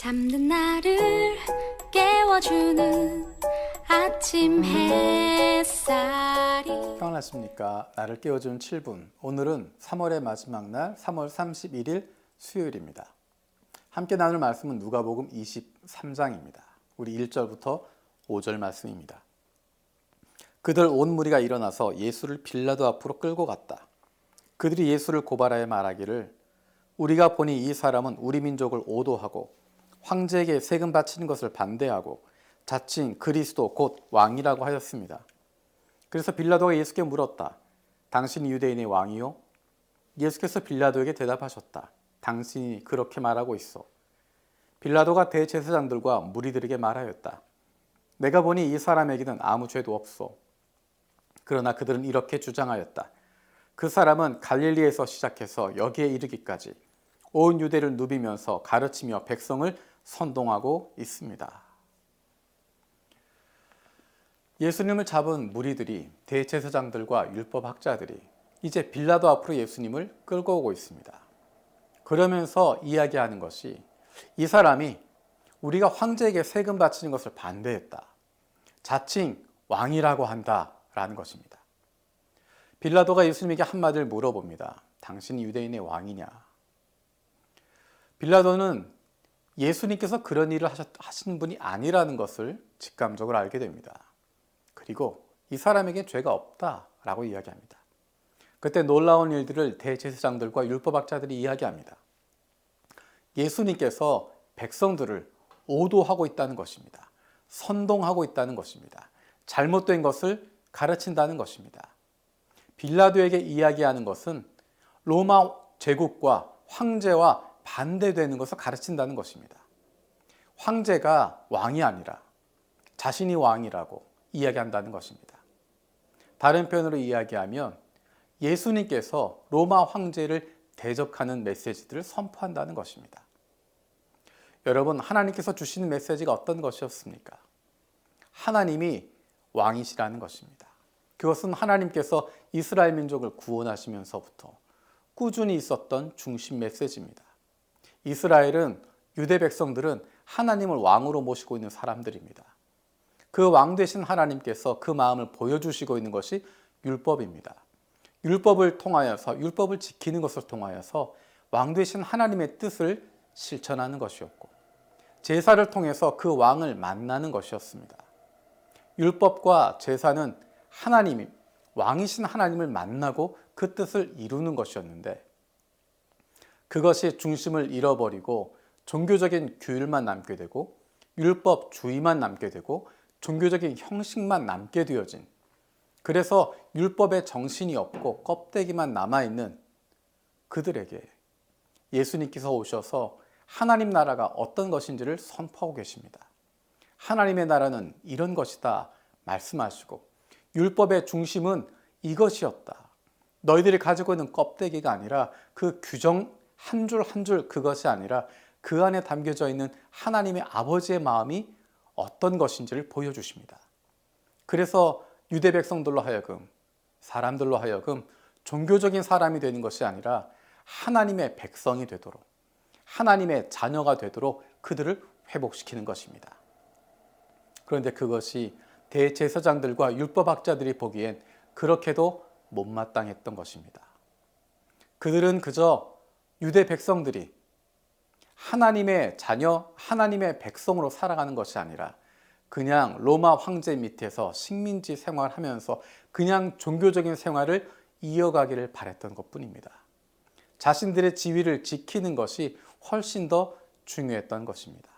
잠든 나를 깨워주는 아침 햇살이 평안하십니까? 나를 깨워주는 7분. 오늘은 3월의 마지막 날 3월 31일 수요일입니다. 함께 나눌 말씀은 누가복음 23장입니다. 우리 1절부터 5절 말씀입니다. 그들 온 무리가 일어나서 예수를 빌라도 앞으로 끌고 갔다. 그들이 예수를 고발하여 말하기를 우리가 보니 이 사람은 우리 민족을 오도하고 황제에게 세금 바치는 것을 반대하고 자칭 그리스도 곧 왕이라고 하였습니다. 그래서 빌라도가 예수께 물었다. 당신이 유대인의 왕이요? 예수께서 빌라도에게 대답하셨다. 당신이 그렇게 말하고 있어. 빌라도가 대제사장들과 무리들에게 말하였다. 내가 보니 이 사람에게는 아무 죄도 없어. 그러나 그들은 이렇게 주장하였다. 그 사람은 갈릴리에서 시작해서 여기에 이르기까지 온 유대를 누비면서 가르치며 백성을 선동하고 있습니다. 예수님을 잡은 무리들이 대제사장들과 율법학자들이 이제 빌라도 앞으로 예수님을 끌고 오고 있습니다. 그러면서 이야기하는 것이 이 사람이 우리가 황제에게 세금 바치는 것을 반대했다. 자칭 왕이라고 한다라는 것입니다. 빌라도가 예수님에게 한마디를 물어봅니다. 당신이 유대인의 왕이냐? 빌라도는 예수님께서 그런 일을 하신 분이 아니라는 것을 직감적으로 알게 됩니다. 그리고 이 사람에게 죄가 없다라고 이야기합니다. 그때 놀라운 일들을 대제사장들과 율법학자들이 이야기합니다. 예수님께서 백성들을 오도하고 있다는 것입니다. 선동하고 있다는 것입니다. 잘못된 것을 가르친다는 것입니다. 빌라도에게 이야기하는 것은 로마 제국과 황제와 반대되는 것을 가르친다는 것입니다. 황제가 왕이 아니라 자신이 왕이라고 이야기한다는 것입니다. 다른 표현으로 이야기하면 예수님께서 로마 황제를 대적하는 메시지들을 선포한다는 것입니다. 여러분, 하나님께서 주시는 메시지가 어떤 것이었습니까? 하나님이 왕이시라는 것입니다. 그것은 하나님께서 이스라엘 민족을 구원하시면서부터 꾸준히 있었던 중심 메시지입니다. 이스라엘은 유대 백성들은 하나님을 왕으로 모시고 있는 사람들입니다. 그 왕 되신 하나님께서 그 마음을 보여주시고 있는 것이 율법입니다. 율법을 통하여서 율법을 지키는 것을 통하여서 왕 되신 하나님의 뜻을 실천하는 것이었고 제사를 통해서 그 왕을 만나는 것이었습니다. 율법과 제사는 하나님이 왕이신 하나님을 만나고 그 뜻을 이루는 것이었는데 그것이 중심을 잃어버리고 종교적인 규율만 남게 되고 율법주의만 남게 되고 종교적인 형식만 남게 되어진 그래서 율법의 정신이 없고 껍데기만 남아있는 그들에게 예수님께서 오셔서 하나님 나라가 어떤 것인지를 선포하고 계십니다. 하나님의 나라는 이런 것이다 말씀하시고 율법의 중심은 이것이었다. 너희들이 가지고 있는 껍데기가 아니라 그 규정 한 줄 한 줄 그것이 아니라 그 안에 담겨져 있는 하나님의 아버지의 마음이 어떤 것인지를 보여주십니다. 그래서 유대 백성들로 하여금 사람들로 하여금 종교적인 사람이 되는 것이 아니라 하나님의 백성이 되도록 하나님의 자녀가 되도록 그들을 회복시키는 것입니다. 그런데 그것이 대제사장들과 율법학자들이 보기엔 그렇게도 못마땅했던 것입니다. 그들은 그저 유대 백성들이 하나님의 자녀, 하나님의 백성으로 살아가는 것이 아니라 그냥 로마 황제 밑에서 식민지 생활하면서 그냥 종교적인 생활을 이어가기를 바랬던 것뿐입니다. 자신들의 지위를 지키는 것이 훨씬 더 중요했던 것입니다.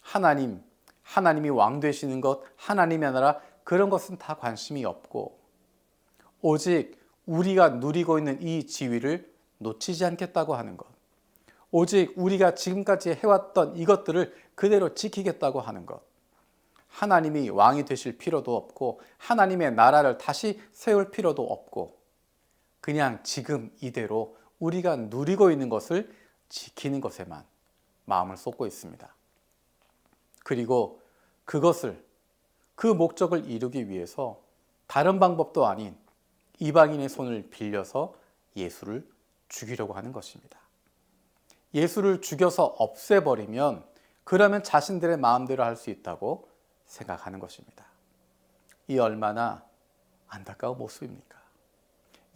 하나님이 왕 되시는 것, 하나님의 나라 그런 것은 다 관심이 없고 오직 우리가 누리고 있는 이 지위를 놓치지 않겠다고 하는 것, 오직 우리가 지금까지 해왔던 이것들을 그대로 지키겠다고 하는 것, 하나님이 왕이 되실 필요도 없고 하나님의 나라를 다시 세울 필요도 없고 그냥 지금 이대로 우리가 누리고 있는 것을 지키는 것에만 마음을 쏟고 있습니다. 그리고 그 목적을 이루기 위해서 다른 방법도 아닌 이방인의 손을 빌려서 예수를 죽이려고 하는 것입니다. 예수를 죽여서 없애버리면 그러면 자신들의 마음대로 할 수 있다고 생각하는 것입니다. 이 얼마나 안타까운 모습입니까?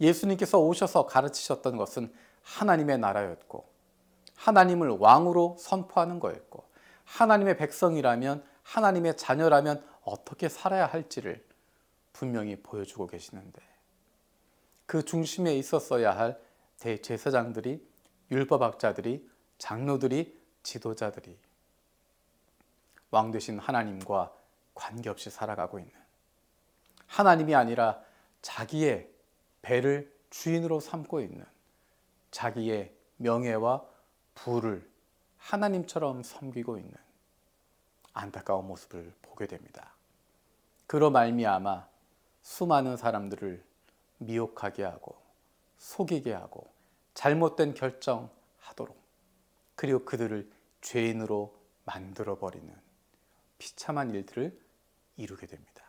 예수님께서 오셔서 가르치셨던 것은 하나님의 나라였고 하나님을 왕으로 선포하는 거였고 하나님의 백성이라면 하나님의 자녀라면 어떻게 살아야 할지를 분명히 보여주고 계시는데 그 중심에 있었어야 할 대제사장들이, 율법학자들이, 장로들이, 지도자들이 왕 되신 하나님과 관계없이 살아가고 있는, 하나님이 아니라 자기의 배를 주인으로 삼고 있는, 자기의 명예와 부를 하나님처럼 섬기고 있는 안타까운 모습을 보게 됩니다. 그로 말미암아 수많은 사람들을 미혹하게 하고 속이게 하고 잘못된 결정하도록, 그리고 그들을 죄인으로 만들어버리는 비참한 일들을 이루게 됩니다.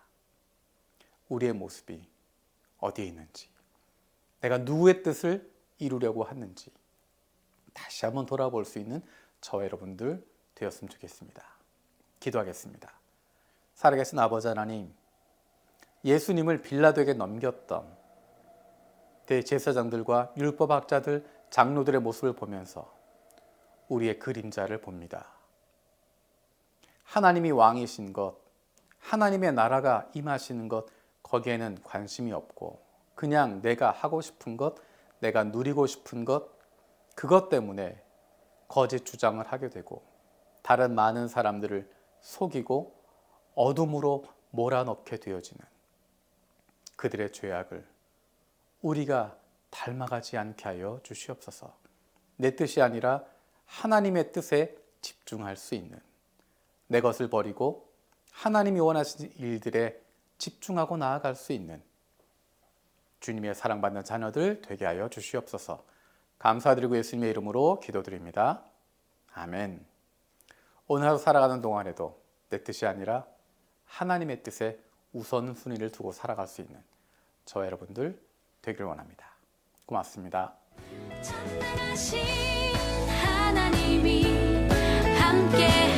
우리의 모습이 어디에 있는지, 내가 누구의 뜻을 이루려고 하는지 다시 한번 돌아볼 수 있는 저와 여러분들 되었으면 좋겠습니다. 기도하겠습니다. 살아계신 아버지 하나님, 예수님을 빌라도에게 넘겼던 대제사장들과 율법학자들, 장로들의 모습을 보면서 우리의 그림자를 봅니다. 하나님이 왕이신 것, 하나님의 나라가 임하시는 것, 거기에는 관심이 없고 그냥 내가 하고 싶은 것, 내가 누리고 싶은 것, 그것 때문에 거짓 주장을 하게 되고 다른 많은 사람들을 속이고 어둠으로 몰아넣게 되어지는 그들의 죄악을 우리가 닮아가지 않게 하여 주시옵소서. 내 뜻이 아니라 하나님의 뜻에 집중할 수 있는, 내 것을 버리고 하나님이 원하시는 일들에 집중하고 나아갈 수 있는 주님의 사랑받는 자녀들 되게 하여 주시옵소서. 감사드리고 예수님의 이름으로 기도드립니다. 아멘. 오늘 하루 살아가는 동안에도 내 뜻이 아니라 하나님의 뜻에 우선순위를 두고 살아갈 수 있는 저와 여러분들 되기를 원합니다. 고맙습니다. 찬란하신 하나님이 함께